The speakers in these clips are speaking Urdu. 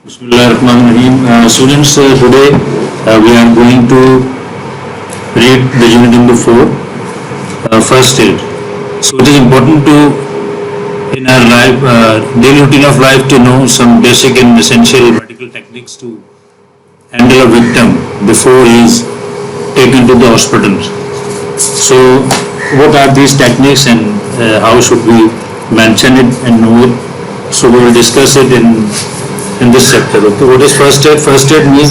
Bismillahirrahmanirrahim. Students, today we are going to read the unit number 4, first aid. So it is important to, in our life, daily routine of life, to know some basic and essential medical techniques to handle a victim before he is taken to the hospital. So what are these techniques and how should we mention it and know it? So we will discuss it in this chapter. Okay, what is first aid? First aid means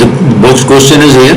the box question is here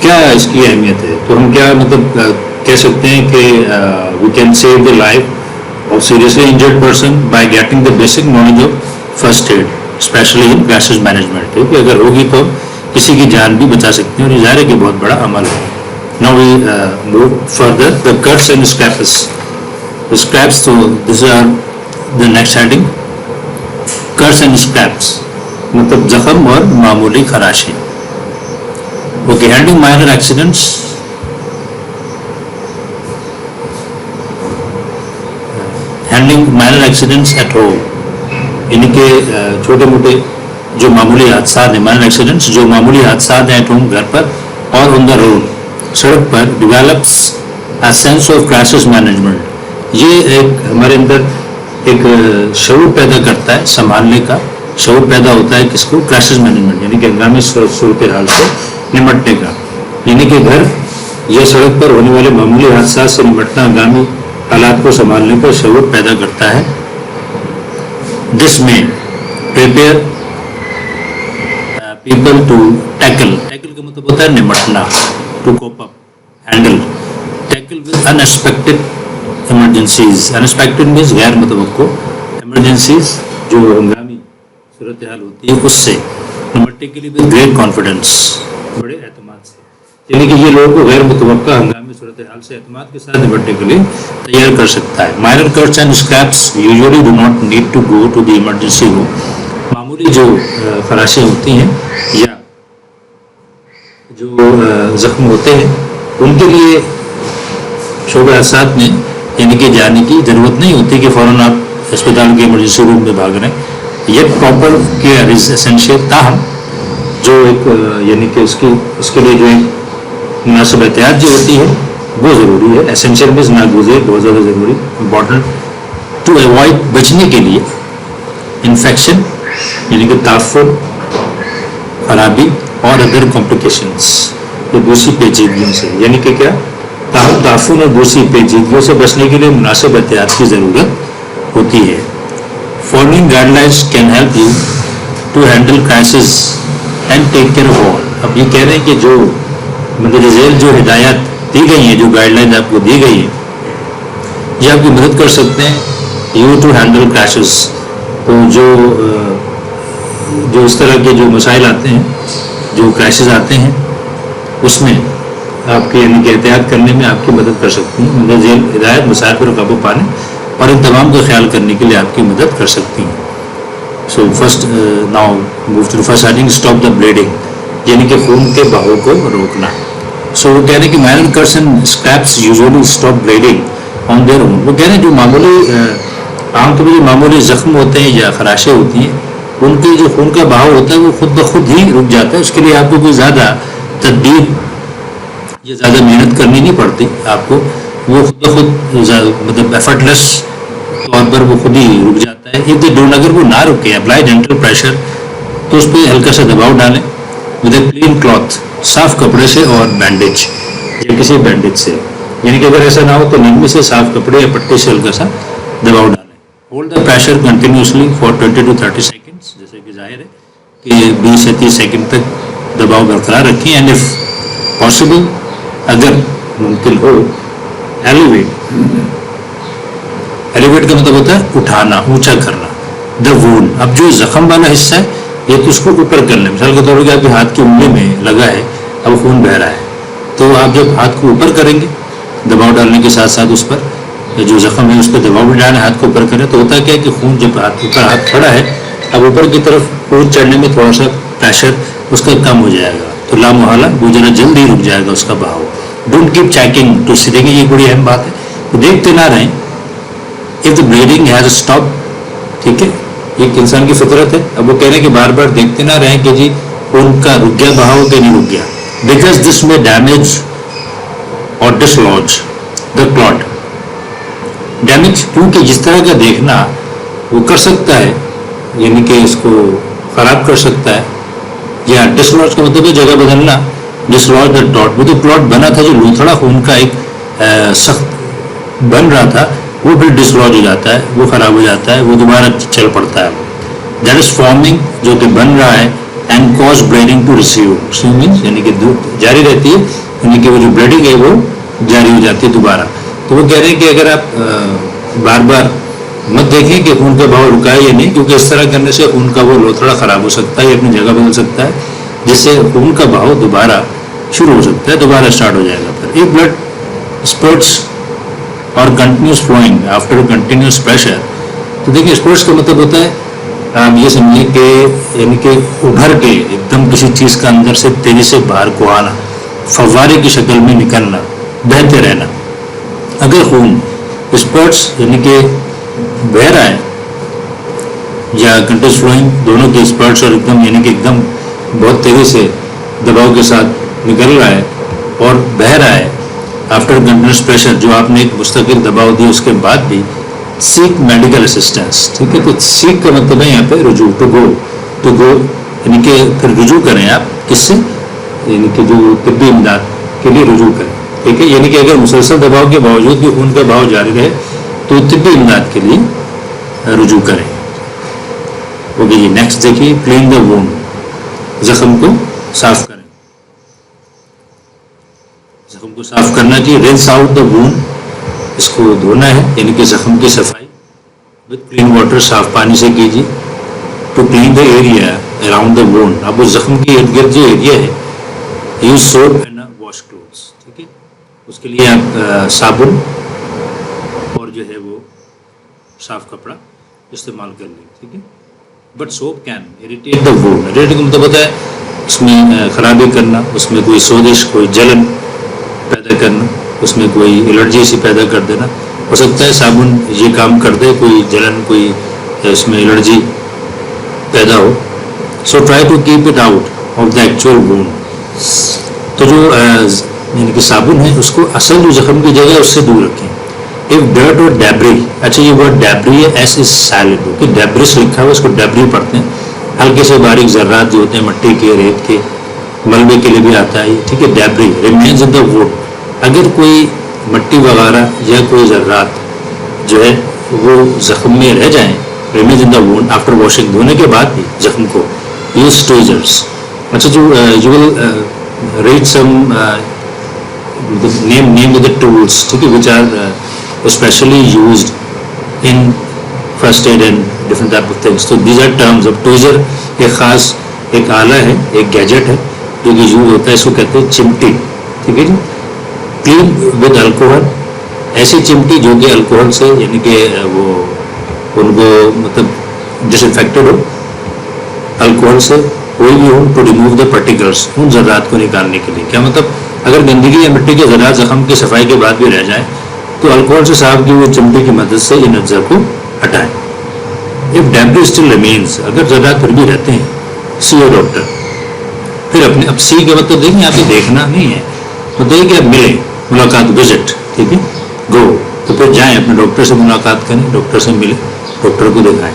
کیا اس کی اہمیت ہے؟ تو ہم کیا مطلب کہہ سکتے ہیں کہ we can save the life of seriously injured person by getting the basic knowledge of first aid especially in crisis management, کیونکہ اگر ہوگی تو کسی کی جان بھی بچا سکتے ہیں، اور اظہار کی بہت بڑا عمل ہے. Now we move further, the cuts and scrapes. The scraps, so this are the next heading. Cuts and scrapes. مطلب زخم اور معمولی خراشیں. Okay, handling minor accidents. Handling minor accidents at home. یعنی کہ چھوٹے موٹے جو معمولی حادثات ہیں، minor accidents جو معمولی حادثات ہیں at home گھر پر اور on the road سڑک پر، develops a sense of crisis management. یہ ایک ہمارے اندر ایک شعور پیدا کرتا ہے، سنبھالنے کا شعور پیدا ہوتا ہے. کس کو؟ کرائسس مینجمنٹ، یعنی کہ ہنگامی صورتحال سے نمٹنے کا. یعنی کہ گھر یا سڑک پر ہونے والے معمولی حادثات سے نمٹنا ہنگامی حالات کو سنبھالنے کا شعور پیدا کرتا ہے. دس میں پریپیئر پیپل ٹو ٹیکل کا مطلب ہوتا ہے نمٹنا. To cope up, handle, tackle with unexpected emergencies. Unexpected means غیر متوقع. Emergencies جو ہنگامی صورتحال ہوتی ہے اس سے نمٹنے کے لیے with great confidence، بڑے اعتماد سے. یعنی کہ یہ لوگوں کو غیر متوقع ہنگامی صورتحال سے اعتماد کے ساتھ نمٹنے کے لیے تیار کر سکتا ہے. Minor cuts and scrapes usually do not need to go to the emergency room. معمولی جو خراشیں ہوتی ہیں یا جو زخم ہوتے ہیں ان کے لیے شعبہ حادثات میں یعنی کہ جانے کی ضرورت نہیں ہوتی کہ فوراً آپ اسپتال کے ایمرجنسی روم میں بھاگ رہے ہیں. یہ پراپر کیئر از اسینشیل. تاہم جو ایک یعنی کہ اس کے لیے جو ایک مناسب احتیاط جو ہوتی ہے وہ ضروری ہے. اسینشیل مینس ناگزیر، بہت زیادہ ضروری، امپورٹنٹ ٹو ایوائڈ، بچنے کے لیے انفیکشن یعنی کہ تحفظ، خرابی اور ادر کمپلیکیشنس، دوسری پیچیدگیوں سے. یعنی کہ کیا؟ تعفن اور دوسری پیچیدگیوں سے بچنے کے لیے مناسب احتیاط کی ضرورت ہوتی ہے. Following guidelines can help you to handle crisis and take care of all. اب یہ کہہ رہے ہیں کہ جو مندرجہ ذیل جو ہدایات دی گئی ہیں، جو گائیڈ لائن آپ کو دی گئی ہیں، یہ آپ کی مدد کر سکتے ہیں یو ٹو ہینڈل کرائسس. تو جو اس طرح کے جو مسائل آتے ہیں، جو کرائسس آتے ہیں، اس میں آپ کے یعنی کہ احتیاط کرنے میں آپ کی مدد کر سکتی ہیں. مندرجہ ذیل ہدایت مسائل پر قابو پانے اور ان تمام کا خیال کرنے کے لیے آپ کی مدد کر سکتی ہیں. So first now move to first heading, stop the bleeding, یعنی کہ خون کے بہاؤ کو روکنا. سو وہ کہہ رہے ہیں کہ minor cuts and scrapes usually stop bleeding on their own. وہ کہہ رہے ہیں جو معمولی عام طور پر جو معمولی زخم ہوتے ہیں یا خراشیں ہوتی ہیں، ان کے جو خون کا بہاؤ ہوتا ہے وہ خود بخود ہی رک جاتا ہے. اس کے لیے آپ کو کوئی زیادہ تدبیر یا زیادہ محنت کرنی نہیں پڑتی آپ کو. وہ خود بخود مطلب ایفرٹ لیس طور پر وہ خود ہی رک جاتا ہے. ایک ڈون اگر وہ نہ رکے، اپلائی جینٹل پریشر، تو اس پہ ہلکا سا دباؤ ڈالیں ود اے کلین کلاتھ، صاف کپڑے سے اور بینڈیج یا کسی بینڈیج سے. یعنی کہ اگر ایسا نہ ہو تو نرمی سے صاف کپڑے یا پٹی سے ہلکا سا دباؤ ڈالیں. Hold the pressure continuously for 20 to 30 seconds، جیسے کہ ظاہر ہے کہ 20 سے 30 سیکنڈ تک دباؤ برقرار رکھیں. اینڈ اف پاسبل، اگر ممکن ہو، ایلیویٹ کا مطلب ہوتا ہے اٹھانا، اونچا کرنا. دا وونڈ، اب جو زخم والا حصہ ہے یہ تو اس کو اوپر کر لیں. مثال کے طور پر آپ کے ہاتھ کی انگلی میں لگا ہے، اب خون بہہ رہا ہے، تو آپ جب ہاتھ کو اوپر کریں گے دباؤ ڈالنے کے ساتھ ساتھ اس پر جو زخم ہے اس پہ دباؤ بھی ڈالیں، ہاتھ کو اوپر کریں، تو ہوتا کیا ہے کہ خون جب ہاتھ کھڑا ہے، اب اوپر کی طرف خون چڑھنے میں تھوڑا سا پریشر اس کا کم ہو جائے گا، تو لامحالہ وہ ذرا جلدی رک جائے گا اس کا بہاؤ. ڈونٹ کیپ چیکنگ ٹو سی، دیکھیں یہ بڑی اہم بات ہے، تو دیکھتے نہ رہیں. If the bleeding has stop, ٹھیک ہے، ایک انسان کی فطرت ہے. اب وہ کہہ رہے ہیں کہ بار بار دیکھتے نہ رہیں کہ جی خون کا رک گیا بہاؤ کہ نہیں رک گیا. بیکاز دس میں ڈیمیج اور ڈسلوج دا کلاٹ. ڈیمیج کیونکہ جس طرح کا دیکھنا وہ کر سکتا ہے، یعنی کہ اس کو خراب کر سکتا ہے. یا ڈسلوج کا مطلب ہے جگہ بدلنا. ڈسلوج دا ڈاٹ، وہ تو کلاٹ بنا تھا جو لوتھڑا خون کا ایک سخت بن رہا تھا، وہ پھر ڈسلوج ہو جاتا ہے، وہ خراب ہو جاتا ہے، وہ دوبارہ چل پڑتا ہے. دیٹ از فارمنگ، جو کہ بن رہا ہے and cause bleeding to receive means یعنی کہ جاری رہتی ہے, یعنی کہ وہ جو بلیڈنگ ہے وہ جاری ہو جاتی ہے دوبارہ. تو وہ کہہ رہے ہیں کہ اگر آپ بار بار مت دیکھیں کہ خون کا بہاؤ رکا ہے یا نہیں, کیونکہ اس طرح کرنے سے خون کا وہ لوتھڑا خراب ہو سکتا ہے یا اپنی جگہ بدل سکتا ہے, جس سے خون کا بہاؤ دوبارہ شروع ہو سکتا ہے, دوبارہ اسٹارٹ ہو جائے گا. پھر ایک بلڈ اسپرٹس اور continuous flowing after continuous pressure, تو دیکھیے اسپرٹس کا مطلب ہوتا ہے آپ یہ سمجھیں کہ یعنی کہ ابھر کے ایک دم کسی چیز کا اندر سے تیزی سے باہر کو آنا, فوارے کی شکل میں نکلنا, بہتے رہنا. اگر خون اسپرٹس یعنی کہ بہہ رہا ہے یا کنٹینیوس فلوئنگ, دونوں کے اسپرٹس اور ایک دم یعنی کہ ایک دم بہت تیزی سے دباؤ کے ساتھ نکل رہا ہے اور بہہ رہا ہے آفٹر کنٹینیوس پریشر, جو آپ نے ایک مستقل دباؤ دی اس کے بعد بھی, سیک میڈیکل اسسٹنس. ٹھیک ہے, تو سیک کا مطلب ہے یہاں پہ رجوع, ٹو گو یعنی کہ پھر رجوع کریں آپ کس سے, یعنی کہ جو طبی امداد کے لیے رجوع کریں. ٹھیک ہے, یعنی کہ اگر مسلسل دباؤ کے باوجود بھی خون کا بہاؤ جاری رہے تو طبی امداد کے لیے رجوع کریں. اوکے جی, نیکسٹ دیکھیے کلین دا وونڈ, زخم کو صاف کریں. زخم کو صاف کرنا چاہیے. رنس آؤٹ دا وونڈ, اس کو دھونا ہے یعنی کہ زخم کی صفائی وتھ کلین واٹر, صاف پانی سے کیجیے. To clean the area around the wound, اب اس زخم کے ارد گرد جو ایریا ہے, use soap and wash clothes. ٹھیک ہے, اس کے لیے آپ صابن اور جو ہے وہ صاف کپڑا استعمال کر لیں. ٹھیک ہے, but soap can irritate the wound. Irritate کا مطلب ہوتا ہے اس میں خرابی کرنا, اس میں کوئی سوزش, کوئی جلن پیدا کرنا, اس میں کوئی الرجی سی پیدا کر دینا. ہو سکتا ہے صابن یہ کام کر دے, کوئی جلن, کوئی اس میں الرجی پیدا ہو. So try to keep it out of the actual wound. تو جو یعنی کہ صابن ہے اس کو اصل جو زخم کی جگہ ہے اس سے دور رکھیں. ایک ڈرٹ اور ڈیبری, اچھا یہ ورڈ ڈیبری ہے, ایس از سائلنٹ, اوکے, ڈیبرس لکھا ہوا, اس کو ڈیبری پڑھتے ہیں. ہلکے سے باریک ذرات جو ہوتے ہیں مٹی کے, ریت کے, ملبے کے لیے بھی آتا ہے. ٹھیک ہے, debris remains in the would. اگر کوئی مٹی وغیرہ یا کوئی ذرات جو ہے وہ زخم میں رہ جائیں, ریمینز ان دا وونڈ آفٹر واشنگ, دھونے کے بعد بھی زخم کو, یوز ٹویزرس. اچھا, جو you will read some name of the tools, ٹھیک ہے, which are especially used in first aid and different type of things. So these are terms. اب ٹویزر ایک خاص ایک آلہ ہے, ایک گیجٹ ہے جو کہ یوز ہوتا ہے, اس کو کہتے ہیں چمٹی. ٹھیک ہے جی. کلین ود الکوہل, ایسی چمٹی جو کہ الکوہل سے یعنی کہ وہ ان کو مطلب ڈس انفیکٹڈ ہو الکوہل سے, کوئی بھی ہو, ٹو ریموو دا پرٹیکلرس, ان ذرات کو نکالنے کے لیے. کیا مطلب, اگر گندگی یا مٹی کے ذرات زخم کی صفائی کے بعد بھی رہ جائیں تو الکوہل سے صاف کی ہوئی چمٹی کی مدد سے ان اجزاء کو ہٹائیں. اف ڈیبری اسٹل ریمینس, اگر ذرات پھر بھی رہتے ہیں, سی او ڈاکٹر. پھر اپنے, اب سی کا مطلب دیکھیں, آپ یہ دیکھنا نہیں ہے, مطلب یہ کہ آپ ملیں, ملاقات, وزٹ. ٹھیک ہے, گو, تو پھر جائیں اپنے ڈاکٹر سے ملاقات کریں, ڈاکٹر سے ملیں, ڈاکٹر کو دکھائیں.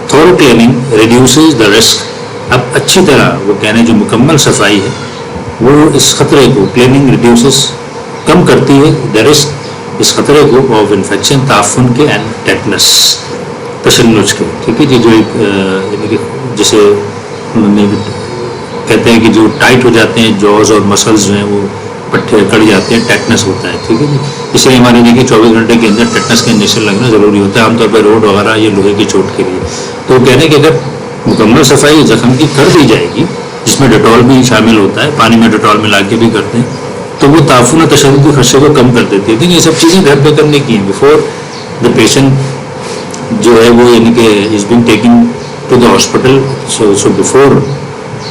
Thorough cleaning reduces the risk. اب اچھی طرح وہ کہنے جو مکمل صفائی ہے وہ اس خطرے کو, کلیننگ ریڈیوسز کم کرتی ہے, دا رسک, اس خطرے کو, آف انفیکشن, تعفن کے, اینڈ ٹیٹنس, تشنج کے. ٹھیک ہے جی, جو ایک یعنی کہ جسے کہتے ہیں کہ جو ٹائٹ ہو جاتے ہیں جوز اور مسلز جو ہیں وہ پٹھے کٹ جاتے ہیں, ٹیٹنس ہوتا ہے. ٹھیک ہے جی, اس لیے ہمارے دیکھیے 24 گھنٹے کے اندر ٹیٹنس کا انجیکشن لگنا ضروری ہوتا ہے, عام طور پہ روڈ وغیرہ یا لوہے کی چوٹ کے لیے. تو کہنے کہ اگر مکمل صفائی زخم کی کر دی جائے گی, جس میں ڈیٹول بھی شامل ہوتا ہے, پانی میں ڈیٹول ملا کے بھی کرتے ہیں, تو وہ تعفن اور تشدد کے خدشے کو کم کر دیتی ہے. یہ سب چیزیں گھر پہ کرنے کی ہیں بیفور دا پیشنٹ جو ہے وہ یعنی کہ is being taken to the hospital. So before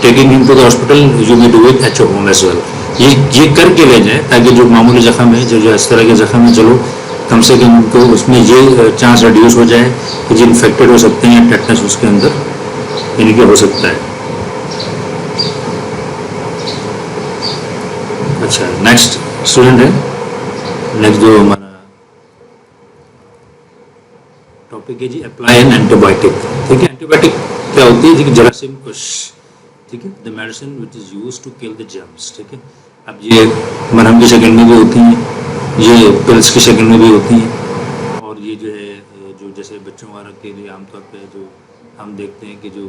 taking him to the hospital you may do it at your home as well. یہ کر کے لے جائیں تاکہ جو معمولی زخم ہے, جو اس طرح کے زخم ہے, چلو کم سے کم ان کو اس میں یہ چانس ریڈیوس ہو جائے کہ جو انفیکٹڈ ہو سکتے ہیں, ٹیٹنس اس کے اندر یعنی کہ ہو سکتا ہے. اچھا, نیکسٹ اسٹوڈنٹ ہے, نیکسٹ جو ہمارا ٹاپک ہے جی, اپلائی این اینٹی بایوٹک. ٹھیک ہے, اینٹی بایوٹک کیا ہوتی ہے جی, جراثیم کش. ٹھیک ہے, the medicine which is use to kill the germs. ٹھیک ہے, اب یہ مرہم کی شکل میں بھی ہوتی ہیں, یہ پلس کی شکل میں بھی ہوتی ہیں, اور یہ جو ہے جو جیسے بچوں وغیرہ کے لیے عام طور پہ جو ہم دیکھتے ہیں کہ جو